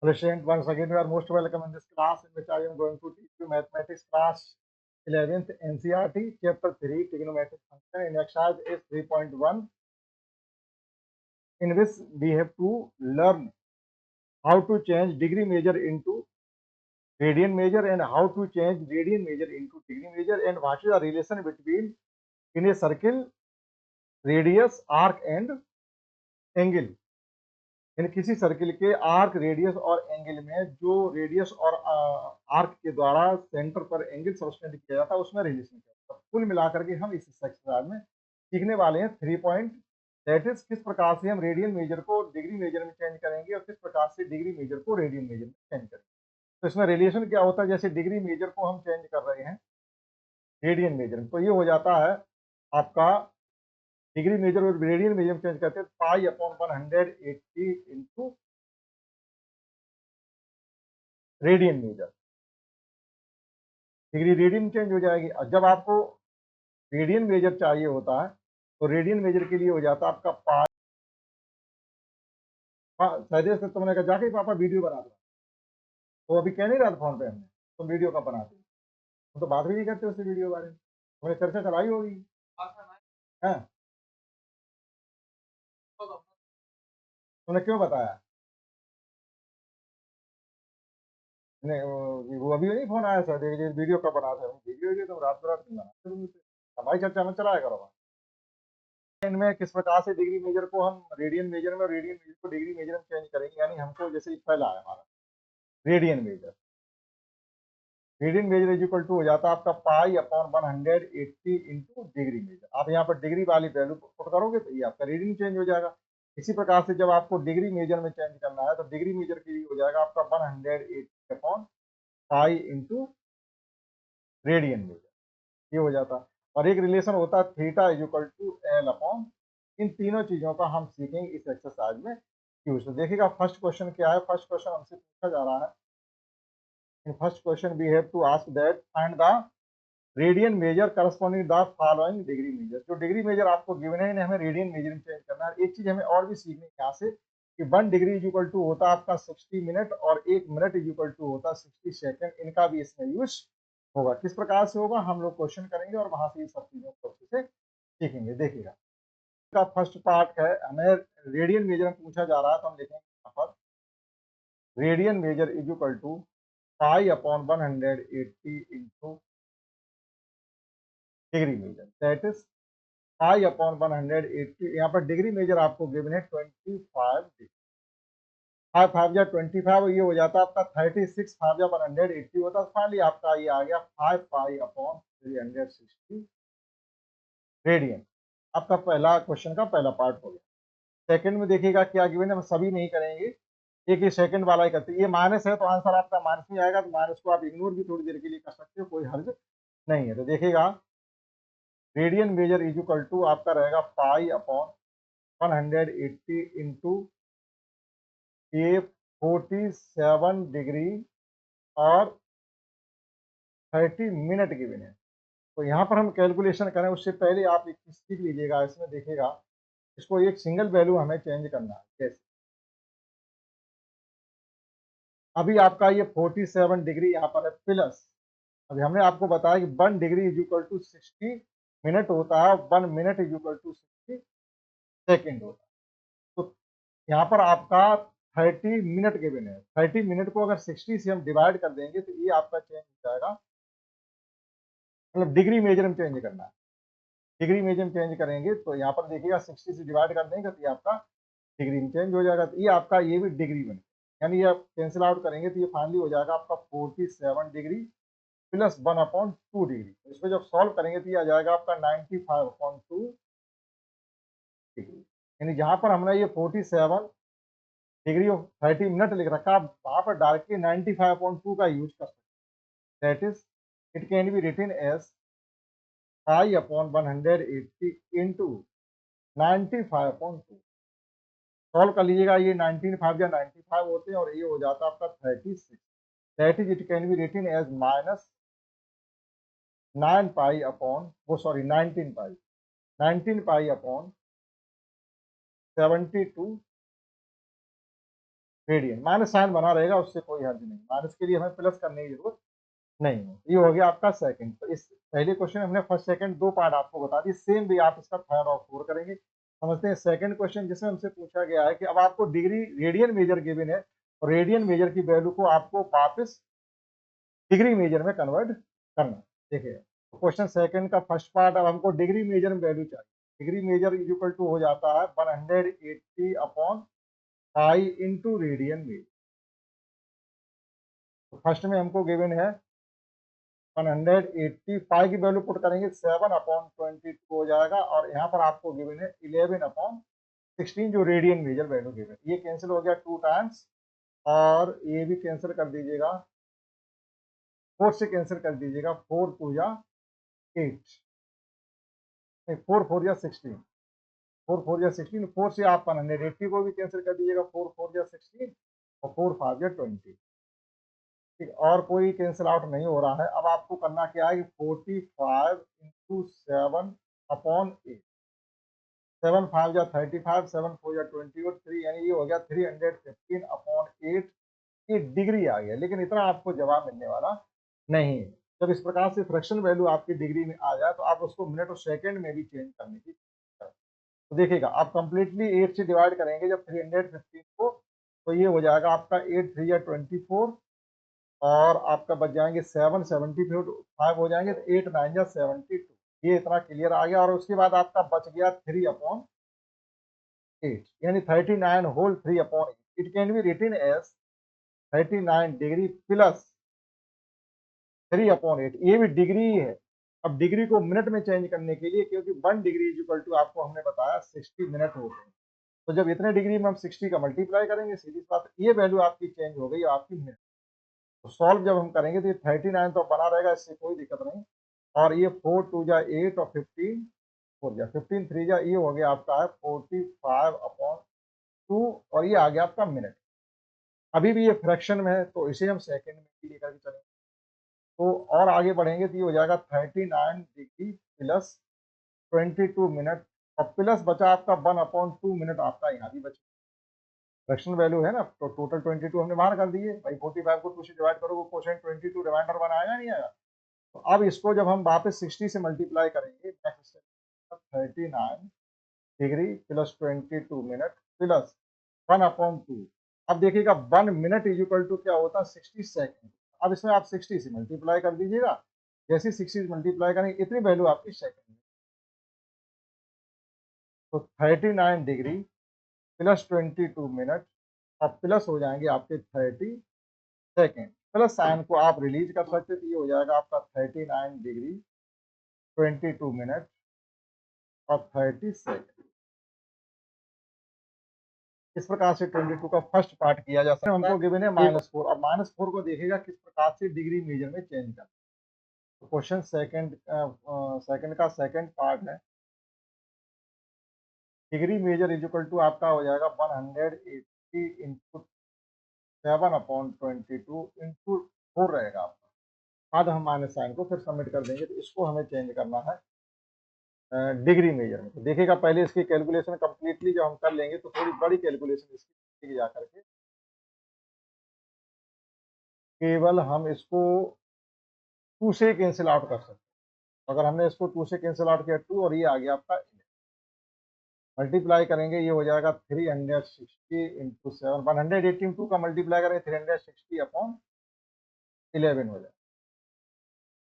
Hello student, once again you are most welcome in this class in which I am going to teach you mathematics class 11th NCERT chapter 3 trigonometric function in exercise is 3.1 in which we have to learn how to change degree measure into radian measure and how to change radian measure into degree measure and what is the relation between in a circle radius arc and angle. इन किसी circle के arc radius और angle में जो radius और arc के द्वारा centre पर angle subtend किया जाता है उसमें रिलेशन क्या होता है। कुल मिलाकर के हम इस एक्सरसाइज में सीखने वाले हैं 3 पॉइंट, दैट इज किस प्रकार से हम रेडियन मेजर को डिग्री मेजर में चेंज करेंगे और किस प्रकार से डिग्री मेजर को रेडियन मेजर में चेंज करेंगे। तो इसमें रिलेशन क्या होता है, जैसे डिग्री मेजर को हम चेंज कर रहे हैं रेडियन मेजर में, तो ये हो जाता है आपका डिग्री मेजर और रेडियन मेजर में चेंज करते हैं पाई upon 180 into radian major, degree radian change हो जाएगी। और जब आपको रेडियन मेजर चाहिए होता है तो रेडियन मेजर के लिए हो जाता है आपका पाई। शायद से तुमने कहा जाके पापा वीडियो बना दो, तो अभी कह नहीं रहा था फोन पे हमने तुम वीडियो कब बनाते हो, तुम तो बात भी नहीं करते उससे वीडियो बारे में, तुमने चर्चा चलाई होगी। हाँ, तुमने क्यों बताया? नहीं वो अभी नहीं फोन आया सर, वीडियो कब बनाते हो? वीडियो वीडियो तुम रात रात नहीं बनाते तुम, हमारी चर्चा में चलाया करो। इनमें किस प्रकार से डिग्री मेजर को हम रेडियन मेजर में और रेडियन मेजर को डिग्री मेजर में चेंज करेंगे, यानी हमको जैसे पहला है हमारा radian measure, radian measure is equal to हो जाता है आपका pi upon 180 into degree measure. आप यहाँ पर डिग्री वाली वैल्यू पुट करोगे तो ये आपका रेडियन चेंज हो जाएगा। इसी प्रकार से जब आपको डिग्री मेजर में चेंज करना है तो डिग्री मेजर के लिए हो जाएगा आपका 180 upon pi into radian measure, ये हो जाता। और एक रिलेशन होता है theta is equal to l upon, इन तीनों चीजों का हम सीखेंगे इस एक्सरसाइज में यूज। तो देखिएगा फर्स्ट क्वेश्चन क्या है। फर्स्ट क्वेश्चन हमसे पूछा जा रहा है, in first question we have to ask that find the radian measure corresponding the following degree measure. जो डिग्री मेजर आपको गिवन है हमें रेडियन मेजर में चेंज करना है। एक चीज हमें और भी सीखनी है यहाँ से कि 1 डिग्री इज इक्वल टू होता है आपका 60 मिनट और 1 मिनट इज इक्वल टू होता है 60 सेकंड। इनका भी इसमें यूज होगा। किस प्रकार से होगा हम लोग क्वेश्चन करेंगे और वहां से ये सब चीजों को अच्छे से सीखेंगे। देखिएगा का फर्स्ट पार्ट है, हमें रेडियन मेजर में पूछा जा रहा है तो हम लिखेंगे यहाँ पर radian measure is equal to pi upon 180 into degree measure, that is pi upon 180। यहाँ पर डिग्री मेजर आपको गिवन है 25 डिग्री, 5 5 या 25, ये हो जाता है आपका 36, 5 या 180 होता है। फाइनली आपका ये आ गया 5 पाई अपॉन 360 रेडियन। आपका पहला क्वेश्चन का पहला पार्ट हो गया। सेकंड में देखिएगा क्या गिवन है, हम सभी नहीं करेंगे, एक ही सेकंड वाला ही करते हैं। ये माइनस है तो आंसर आपका माइनस में आएगा, तो माइनस को आप इग्नोर भी थोड़ी देर के लिए कर सकते हो, कोई हर्ज नहीं है। तो देखिएगा radian measure is equal to आपका रहेगा पाई अपॉन 180 इंटू ये 47 डिग्री और 30 मिनट गिवन है। तो यहाँ पर हम कैलकुलेशन करें उससे पहले आप एक चीज सीख लीजिएगा। इसमें देखिएगा इसको एक सिंगल वैल्यू हमें चेंज करना है। जैसे अभी आपका ये 47 डिग्री यहाँ पर है प्लस, अभी हमने आपको बताया कि 1 degree is equal to 60 minute होता है, 1 minute is equal to 60 second होता है। तो यहाँ पर आपका 30 मिनट गिवन है। 30 मिनट को अगर 60 से हम डिवाइड कर देंगे तो ये आपका चेंज हो जाएगा, मतलब डिग्री मेजर में चेंज करना है। डिग्री मेजर में चेंज करेंगे तो यहाँ पर देखिएगा 60 से डिवाइड कर देंगे तो ये आपका डिग्री में चेंज हो जाएगा। तो ये आपका ये भी डिग्री बने, यानी ये आप कैंसिल आउट करेंगे तो ये फाइनली हो जाएगा आपका 47 डिग्री प्लस 1/2 डिग्री। तो इसमें जब सॉल्व करेंगे तो ये आ जाएगा आपका 95/2 डिग्री। यानी जहाँ पर हमने ये 47 डिग्री ऑफ 30 मिनट लिख रखा, आप वहाँ पर डायरेक्टली 95/2 का यूज कर सकते हैं। That is it can be written as pi upon 180 into 95/2। Solve कर लीजिएगा, ये 19 या 95 होते हैं और ये हो जाता है आपका 36। That is it can be written as minus 9 pi upon वो sorry 19 pi upon 72 radian, minus sign बना रहेगा, उससे कोई हर्ज नहीं, माइनस के लिए हमें प्लस करने की जरूरत नहीं है। ये हो गया आपका सेकंड। तो इस पहले क्वेश्चन हमने फर्स्ट सेकंड दो पार्ट आपको बता दिए, सेम भी आप इसका थर्ड और फोर्थ करेंगे। समझते हैं सेकंड क्वेश्चन, जिसमें हमसे पूछा गया है कि अब आपको डिग्री रेडियन मेजर गिवन है और रेडियन मेजर की वैल्यू को आपको वापस डिग्री मेजर में कन्वर्ट करना। देखिए क्वेश्चन सेकंड का फर्स्ट पार्ट, अब हमको डिग्री मेजर में वैल्यू चाहिए। Degree measure is equal to हो जाता है 180 upon pi into radian measure. तो फर्स्ट में हमको गिवन है 180, पाई की वैल्यू पुट करेंगे 7 अपॉन 22 हो जाएगा, और यहाँ पर आपको गिवन है 11 अपॉन 16 जो रेडियन मेजर वैल्यू गिवन। ये कैंसिल हो गया 2 टाइम्स, और ये भी कैंसिल कर दीजिएगा, 4 से कैंसिल कर दीजिएगा, 4 2 या 8, नहीं 4 4 या 16, 4 4 या 16, 4 से आप 180 को भी कैंसिल कर दीजिएगा, 4 4 या 16, और 4 5 या 20। ठीक, और कोई कैंसिल आउट नहीं हो रहा है। अब आपको करना क्या है कि 45 इंटू 7 अपॉन 8, 7 5 या 35, 7 4 या 20 और 3, यानी ये हो गया 315 अपॉन 8। ये डिग्री आ गया, लेकिन इतना आपको जवाब मिलने वाला नहीं है। जब इस प्रकार से फ्रैक्शन वैल्यू आपकी डिग्री में आ जाए तो आप उसको मिनट और सेकंड में भी चेंज करने की कोशिश करें। तो देखिएगा आप कंप्लीटली 8 से डिवाइड करेंगे जब 315 को, तो ये हो जाएगा आपका 8 3 या 24, और आपका बच जाएंगे 7 75 हो जाएंगे, तो 8 9 या 72। ये इतना क्लियर आ गया, और उसके बाद आपका बच गया 3 अपॉन 8, यानी 39 whole 3 upon 8। It can be written as 39 degree plus 3 upon 8, ये भी डिग्री ही है। अब डिग्री को मिनट में चेंज करने के लिए, क्योंकि 1 डिग्री इज इक्वल टू आपको हमने बताया 60 मिनट होते हैं, तो जब इतने डिग्री में हम 60 का मल्टीप्लाई करेंगे, सीधी सी बात ये वैल्यू आपकी चेंज हो गई आपकी मिनट। तो सॉल्व जब हम करेंगे तो ये 39 तो बना रहेगा, इससे कोई दिक्कत नहीं, और ये 4 2 जा 8 और 15 4 जा 15 3 जा, ये हो गया आपका है 45 अपॉन 2, और ये आ गया आपका मिनट। अभी भी ये फ्रैक्शन में है, तो इसे हम सेकंड में भी लेकर के चलेंगे, तो और आगे बढ़ेंगे तो ये हो जाएगा 39 डिग्री प्लस 22 मिनट, और प्लस बचा आपका 1 अपॉन 2 मिनट, आपका यहाँ भी बचा फ्रैक्शन वैल्यू है ना, तो टोटल 22 हमने बाहर कर दिए भाई। 45 को 2 से डिवाइड करोगे, क्वोशिएंट 22 रिमाइंडर 1 आएगा नहीं आएगा। तो अब इसको जब हम वापस 60 से मल्टीप्लाई करेंगे, next step 39 degree plus 22 minute plus 1 upon 2। अब देखिएगा 1 मिनट इज इक्वल टू क्या होता है 60 सेकंड। अब इसमें आप 60 से मल्टीप्लाई कर दीजिएगा, जैसे 60 से मल्टीप्लाई करेंगे इतनी वैल्यू आपकी सेकंड में। तो 39 डिग्री प्लस 22 मिनट, अब प्लस हो जाएंगे आपके 30 सेकेंड, प्लस साइन को आप रिलीज कर सकते, तो ये हो जाएगा आपका 39 डिग्री 22 मिनट और 30 सेकेंड। इस प्रकार से 22 का फर्स्ट पार्ट किया जा सकता है। हमको गिवन है -4, और -4 को देखेगा किस प्रकार से डिग्री मेजर में चेंज करना। तो क्वेश्चन सेकंड का सेकंड पार्ट है, degree measure is equal to आपका हो जाएगा 180 इंटू 7 अपॉन 22 इंटू 4 रहेगा आपका। बाद हम माइनस साइन को फिर सबमिट कर देंगे, तो इसको हमें चेंज करना है डिग्री मेजर में। तो देखिएगा पहले इसकी कैलकुलेशन कंप्लीटली जब हम कर लेंगे, तो थोड़ी बड़ी कैलकुलेशन इसकी जा करके केवल हम इसको 2 से कैंसिल आउट कर सकते हैं। अगर हमने इसको 2 से कैंसिल आउट किया 2, और ये आ गया आपका मल्टीप्लाई करेंगे, ये हो जाएगा 360 इंटू 7, 182 का मल्टीप्लाई करेंगे 360 अपॉन 11 हो जाएगा।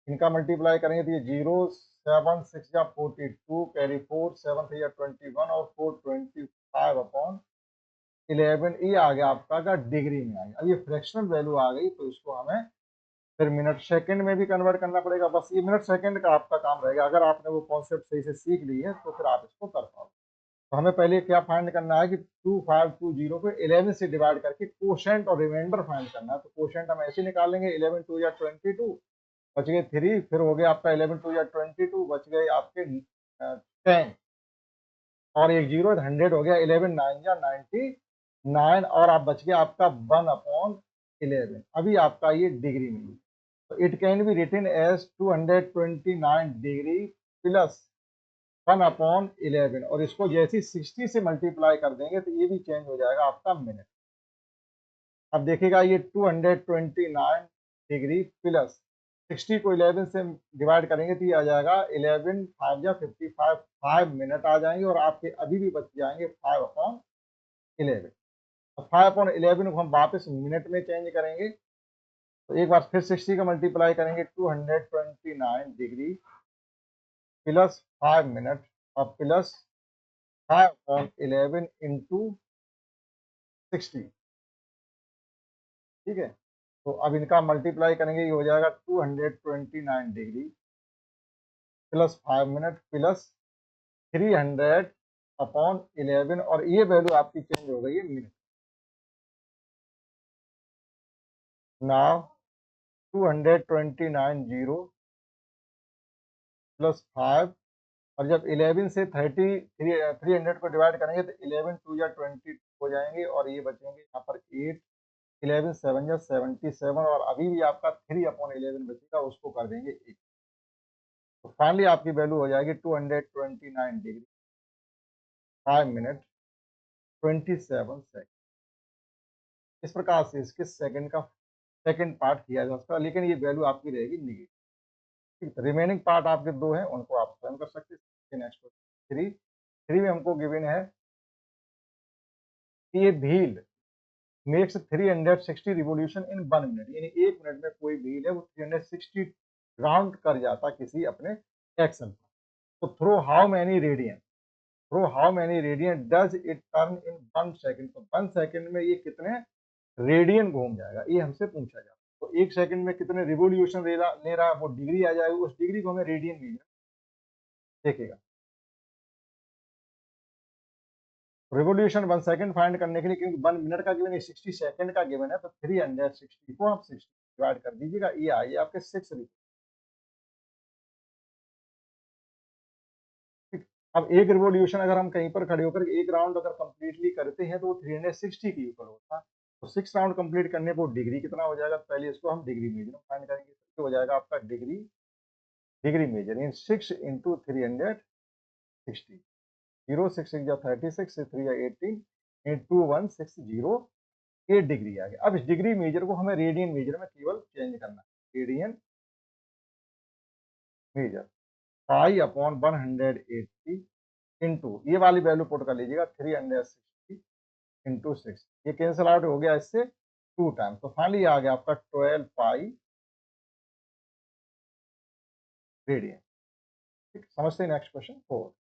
इनका मल्टीप्लाई करेंगे तो ये 0 7 6 या 42 कैरी 4 7 3 या 21 और 4 25 अपॉन 11, ये आ गया आपका का डिग्री में आ गया। अब ये फ्रैक्शनल वैल्यू आ गई, तो इसको हमें फिर मिनट सेकंड में भी कन्वर्ट करना पड़ेगा। बस ये मिनट सेकंड का आपका काम रहेगा। अगर आपने वो कॉन्सेप्ट सही से सीख ली है तो फिर आप इसको कर पाओगे। तो हमें पहले क्या फाइंड करना है कि 2520 को 11 से डिवाइड करके कोशेंट और रिमाइंडर फाइंड करना है। तो कोशेंट हम ऐसे निकालेंगे 11 2 या 22, बच गए 3, फिर हो गया आपका 11 2 या 22, बच गए आपके 10, और एक जीरो 100 हो गया, 11 9 या 99, और आप बच गया आपका 1 अपॉन 11। अभी आपका ये डिग्री में, तो it can be written as 229 degree plus 1 upon 11, और इसको जैसे 60 से मल्टीप्लाई कर देंगे तो ये भी चेंज हो जाएगा आपका मिनट। अब देखिएगा ये 229 डिग्री प्लस 60 को 11 से डिवाइड करेंगे तो ये आ जाएगा 11 5 या 55, 5 मिनट आ जाएंगे और आपके अभी भी बच जाएंगे 5/11। अब 5/11 को हम वापस मिनट में चेंज करेंगे, तो एक बार फिर 60 का मल्टीप्लाई करेंगे 229 डिग्री प्लस 5 मिनट और प्लस 5/11 इंटू 60। ठीक है, तो अब इनका मल्टीप्लाई करेंगे, ये हो जाएगा 229 डिग्री प्लस 5 मिनट प्लस 300/11 और ये वैल्यू आपकी चेंज हो गई है मिनट। नाउ 229 जीरो प्लस 5, और जब 11 से 300 को डिवाइड करेंगे तो 11 2 या 20 हो जाएंगे और ये बचेंगे यहाँ पर 8, 11 7 या 77 और अभी भी आपका 3/11 बचेगा, उसको कर देंगे 1। तो फाइनली आपकी वैल्यू हो जाएगी 229 डिग्री 5 मिनट 27 सेकंड। इस प्रकार से इसके सेकंड का सेकंड पार्ट किया जा सकता है, लेकिन ये वैल्यू आपकी रहेगी निगेटिव। ठीक है, रिमेनिंग पार्ट आपके दो हैं, उनको आप स्वयं कर सकते हैं। नेक्स्ट क्वेश्चन 3 में हमको गिवन है कि ये wheel makes 360 revolution in 1 minute, यानी 1 मिनट में कोई व्हील है वो 360 राउंड कर जाता किसी अपने एक्शन पर। तो through how many radian does it turn in 1 second, तो 1 सेकंड में ये कितने रेडियन घूम जाएगा, ये हमसे पूछा जाएगा। तो 1 सेकंड में कितने रिवोल्यूशन ले रहा है वो डिग्री आ जाएगी, उस डिग्री को हमें रेडियन में देखिएगा। रिवोल्यूशन 1 सेकंड फाइंड करने के लिए, क्योंकि 1 मिनट का गिवन है, 60 सेकंड का गिवन है, तो 360 को आप 60 डिवाइड कर दीजिएगा, ये आइए आपके 6 रिवोल्यूशन। अब एक रिवोल्यूशन अगर हम कहीं पर खड़े होकर एक राउंड अगर कंप्लीटली करते हैं तो वो 360 के ऊपर होता है। तो 6 राउंड कंप्लीट करने पर डिग्री कितना हो जाएगा, पहले इसको हम डिग्री मेजर में फाइंड करेंगे, तो हो जाएगा आपका degree measure in 6 into 360, 0 6 6 36, 3 18 into 160, ये डिग्री आ गया। अब इस डिग्री मेजर को हमें रेडियन मेजर में केवल चेंज करना है, रेडियन मेजर पाई/180 इंटू ये वाली वैल्यू पुट कर लीजिएगा 360 इंटू 6, ये कैंसिल आउट हो गया इससे 2 टाइम, तो फाइनली आ गया आपका 12 पाई रेडियन। ठीक, समझते हैं। Next question 4।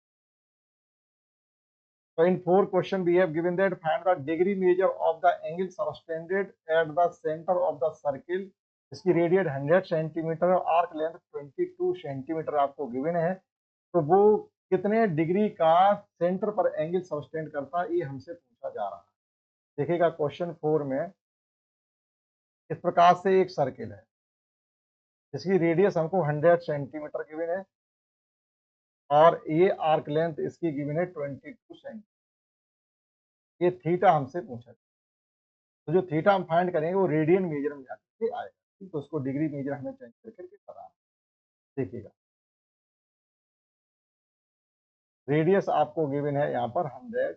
So in 4 question we have given that find the degree measure of the angle subtended at the center of the circle, इसकी रेडियस 100 सेंटीमीटर और आर्क लेंथ 22 सेंटीमीटर आपको given है, तो वो कितने डिग्री का सेंटर पर angle subtend करता है, ये हमसे पूछा जा रहा है। देखिएगा क्वेश्चन 4 में इस प्रकार से एक सर्किल है जिसकी रेडियस हमको 100 सेंटीमीटर गिवन है और ये आर्क लेंथ इसकी गिवन है 22 सेंटीमीटर, ये थीटा हमसे पूछा। तो जो थीटा हम फाइंड करेंगे वो रेडियन मेजर में जाकर के आएगा, ठीक, तो उसको डिग्री मेजर हमें चेंज करके बताना। देखिएगा रेडियस आपको गिवन है यहाँ पर 100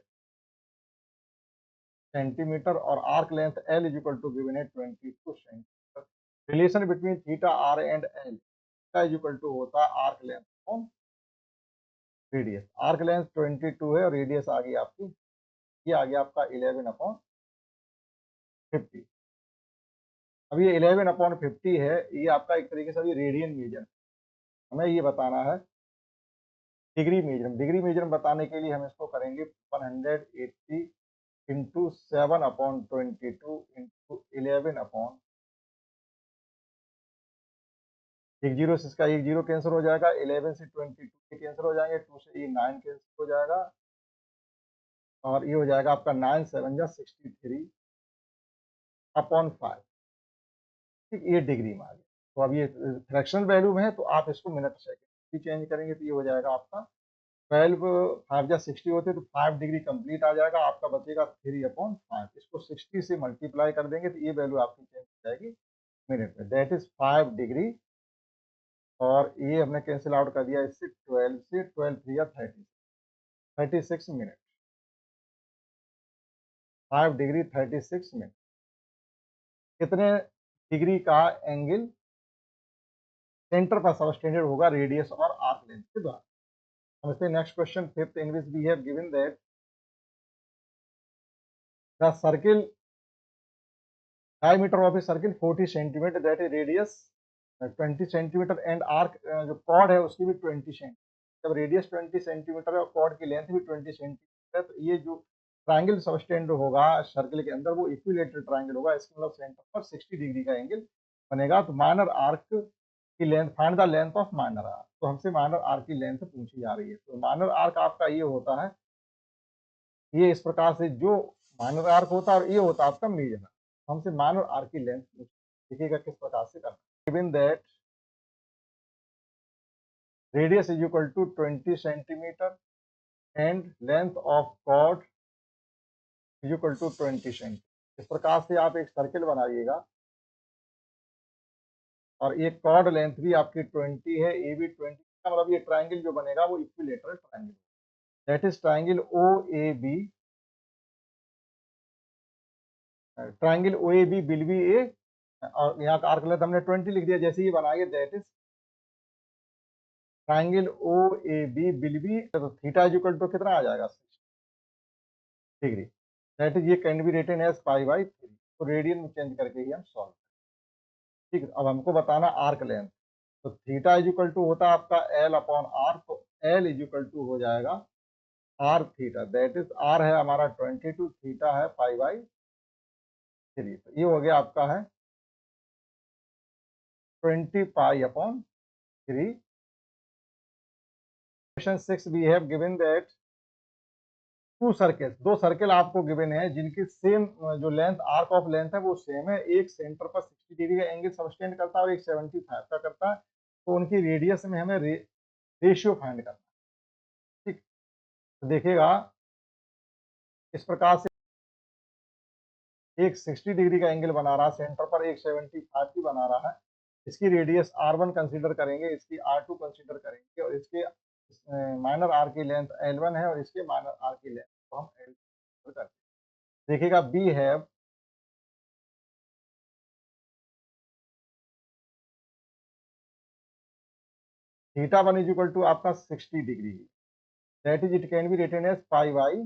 सेंटीमीटर और arc length L is equal to given है 22 centimetre. Relation between theta R and L, theta is equal to होता है arc length upon radius. Arc length 22 है और रेडियस आ गई आपकी, ये आ गया आपका 11/50। अब ये 11/50 है, ये आपका एक तरीके से अभी रेडियन मेजर, हमें ये बताना है डिग्री मेजर बताने के लिए हम इसको करेंगे 180 इंटू 7/22 इंटू 11 एक जीरो से इसका एक जीरो कैंसिल हो जाएगा, 11 से 22 के कैंसिल हो जाएंगे, 2 से ये 9 कैंसिल हो जाएगा और ये हो जाएगा आपका 9 7 जा 63/5। ठीक, ये डिग्री में आ गया। तो अब ये फ्रैक्शनल वैल्यू में है तो आप इसको मिनट सेकंड भी चेंज करेंगे तो ये हो जाएगा आपका 12 5 जा 60 होते तो 5 डिग्री कंप्लीट आ जाएगा, आपका बचेगा 3/5। इसको 60 से मल्टीप्लाई कर देंगे तो ये वैल्यू आपकी चेंज हो जाएगी मिनट में, दैट इज 5 डिग्री और ये हमने कैंसिल आउट कर दिया इससे 12 से 12 3 या 36 मिनट, 5 डिग्री 36 मिनट। कितने डिग्री का एंगल सेंटर पर सबटेंडेड होगा रेडियस और आर्क लेंथ के द्वारा। समझते हैं next question fifth, in which we have given that the circle diameter of a circle 40 centimetre, that is radius 20 centimetre and arc जो कॉर्ड है उसकी भी 20 सेंटीमीटर। जब रेडियस 20 सेंटीमीटर है और कॉर्ड की लेंथ भी 20 सेंटीमीटर है, तो ये जो ट्राइंगल सबटेंड होगा सर्कल के अंदर वो इक्विलेटरल ट्राइंगल होगा। इसका मतलब सेंटर पर 60 डिग्री का एंगल बनेगा। तो माइनर आर्क की length, find the length of minor arc, तो हमसे माइनर आर्क की लेंथ पूछी जा रही है। तो माइनर आर्क आपका ये होता है, ये इस प्रकार से जो माइनर आर्क होता है और ये होता है आपका मेजर आर्क। हमसे माइनर आर्क की लेंथ देखिएगा किस प्रकार से करना। Given that radius is equal to 20 centimetre and length of chord is equal to 20 centimetre. इस प्रकार से आप एक सर्किल बनाइएगा और एक कॉर्ड लेंथ भी आपकी 20 है, ए भी 20 का मतलब ये ट्राइंगल जो बनेगा वो equilateral triangle, that is triangle O A B. Triangle O A B will be a, और यहाँ का आर्क लेंथ हमने 20 लिख दिया। जैसे ही बनाइए that is triangle O A B will be, तो थीटा इज इक्वल टू कितना आ जाएगा 60 डिग्री, दैट इज ये can be written as pi by 3। तो रेडियन में चेंज करके ही हम सॉल्व। ठीक है, अब हमको बताना आर्क लेंथ। तो थीटा इज इक्वल टू होता है आपका एल अपॉन आर, तो एल इज इक्वल टू हो जाएगा R theta, that is R है हमारा 22, थीटा है पाई बाई 3। तो ये हो गया आपका है 20 pi upon 3। Question 6 we have given that two circles, दो सर्कल आपको गिवन है जिनकी सेम जो लेंथ आर्क ऑफ लेंथ है वो सेम है। एक सेंटर पर 60 डिग्री का एंगल सबटेंड करता है और एक 75 का करता है। तो उनकी रेडियस में हमें रेशियो फाइंड करना है। ठीक, तो देखिएगा इस प्रकार से एक 60 डिग्री का एंगल बना रहा है सेंटर पर, एक 75 की बना रहा है। इसकी रेडियस R1 कंसीडर करेंगे, इसकी R2 कंसीडर करेंगे और इसके माइनर आर की लेंथ L1 है और इसके माइनर आर की लेंथ को हम L करते हैं। देखिएगा we have theta one is equal to आपका 60 degree, that is it can be written as pi by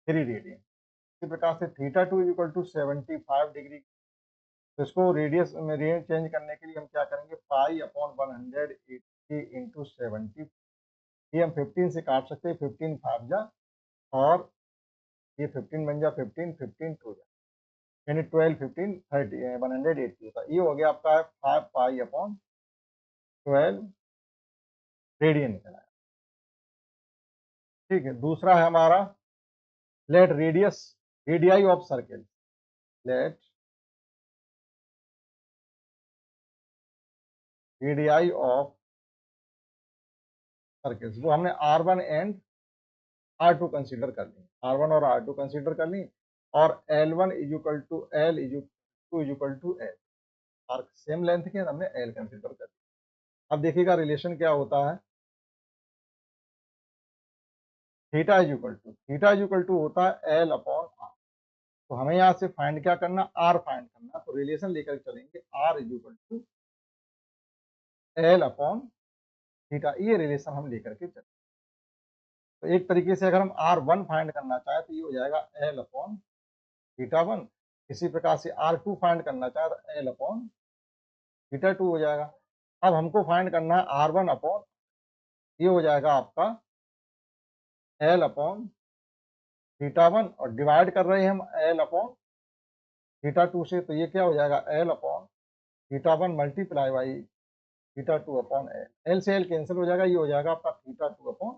3 radian. इसी प्रकार से theta two is equal to 75 degree. तो इसको रेडियस में रेंज चेंज करने के लिए हम क्या करेंगे, पाई अपॉन 180 इंटू 70। ये हम 15 से काट सकते हैं, 15 5 जा और ये 15 बन जा 15 15 2 जा, यानी 12 15 30 180 होता है। ये हो गया आपका है 5 पाई अपॉन 12 रेडियन निकला है। ठीक है, दूसरा है हमारा let radius radii of circle, let radii of circles, वो हमने R1 एंड R2 कंसीडर कर ली, R1 और R2 कंसीडर कर ली, और L1 is equal to L is equal to L, arc same length के हमने L कंसीडर कर ली। अब देखिएगा रिलेशन क्या होता है, थीटा इज इक्वल टू होता है L अपॉन R। तो हमें यहाँ से फाइंड क्या करना, R फाइंड करना। तो रिलेशन लेकर चलेंगे, R is equal to L upon theta, ये रिलेशन हम लेकर के चलेंगे। तो एक तरीके से अगर हम R1 फाइंड करना चाहे तो ये हो जाएगा L अपॉन थीटा वन। इसी प्रकार से R2 फाइंड करना चाहे तो L अपॉन थीटा टू हो जाएगा। अब हमको फाइंड करना है R1 अपॉन, ये हो जाएगा आपका L अपॉन थीटा वन, और डिवाइड कर रहे हैं हम L अपॉन थीटा टू से, तो ये क्या हो जाएगा L upon theta one multiply by theta two upon L। L से L कैंसिल हो जाएगा, ये हो जाएगा आपका theta two upon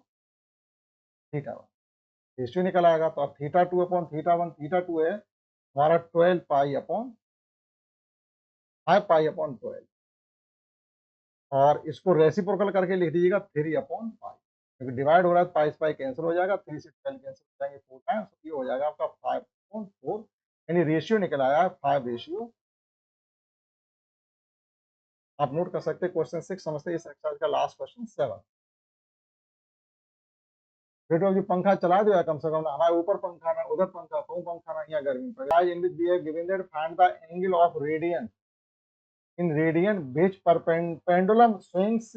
theta one, ratio निकल आएगा। तो अब theta two upon theta one, theta two है हमारा 12 पाई अपॉन 5 पाई अपॉन 12, और इसको रेसिप्रोकल करके लिख दीजिएगा 3 अपॉन पाई, क्योंकि डिवाइड हो रहा है तो पाई से पाई कैंसिल हो जाएगा, 3 से 12 कैंसिल हो जाएंगे 4 टाइम्स, ये हो जाएगा आपका 5 अपॉन 4, यानी रेशियो निकल आया है 5 रेशियो। आप नोट कर सकते हैं क्वेश्चन 6। समझते हैं इस एक्सरसाइज का लास्ट क्वेश्चन 7। बेटो जो पंखा चला दो या कम से कम, हमारे ऊपर पंखा ना उधर पंखा, तो पंखा ना यहाँ गर्मी पड़े। आज in which we have given that find the angle of radian in radian which pendulum swings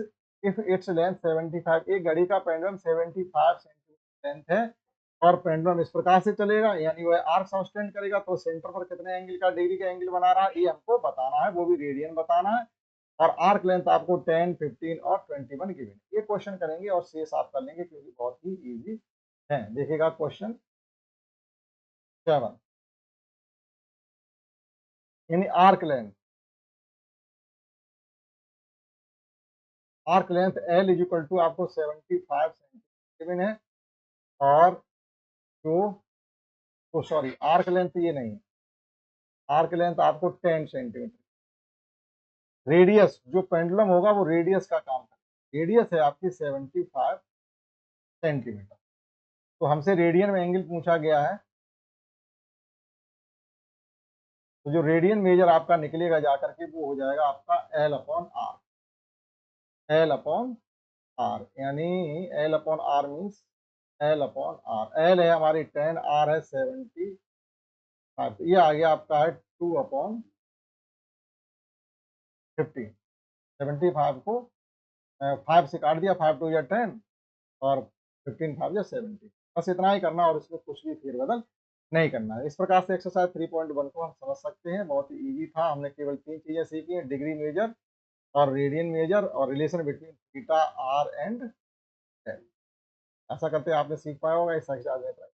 if its length 75। एक घड़ी का पेंडुलम 75 सेंटीमीटर लेंथ है और पेंडुलम इस प्रकार से चलेगा, यानी वह आर्क सस्टेन करेगा, तो सेंटर पर कितने एंगल का डिग्री का एंगल बना रहा है ये हमको बताना है, वो भी रेडियन बताना है। और आर्क लेंथ आपको 10, 15 और 21 गिवन। ये क्वेश्चन करेंगे और शेष आप कर लेंगे क्योंकि बहुत ही इजी है। देखिएगा क्वेश्चन 7, यानी arc length L is equal to आपको 75 सेंटीमीटर गिवन है, और जो तो सॉरी आर्क लेंथ ये नहीं, आर्क लेंथ आपको 10 सेंटीमीटर। रेडियस जो पेंडुलम होगा वो रेडियस का काम करेगा, रेडियस है आपकी 75 सेंटीमीटर। तो हमसे रेडियन में एंगल पूछा गया है, तो जो रेडियन मेजर आपका निकलेगा जाकर के वो हो जाएगा आपका L upon R. L upon R यानी L upon R means L upon R. L है हमारी 10, R है 75, तो ये आ गया आपका है 2 अपॉन 15। 75 को 5 से काट दिया, 5 2 या 10 और 15 5 या 70। बस इतना ही करना और इसमें कुछ भी फेरबदल नहीं करना है। इस प्रकार से एक्सरसाइज 3.1 को हम समझ सकते हैं, बहुत ही इजी था। हमने केवल 3 चीजें सीखी हैं, डिग्री मेजर और रेडियन मेजर और relation between theta, R and L. ऐसा करते आपने सीख पाया होगा इस एक्सरसाइज में।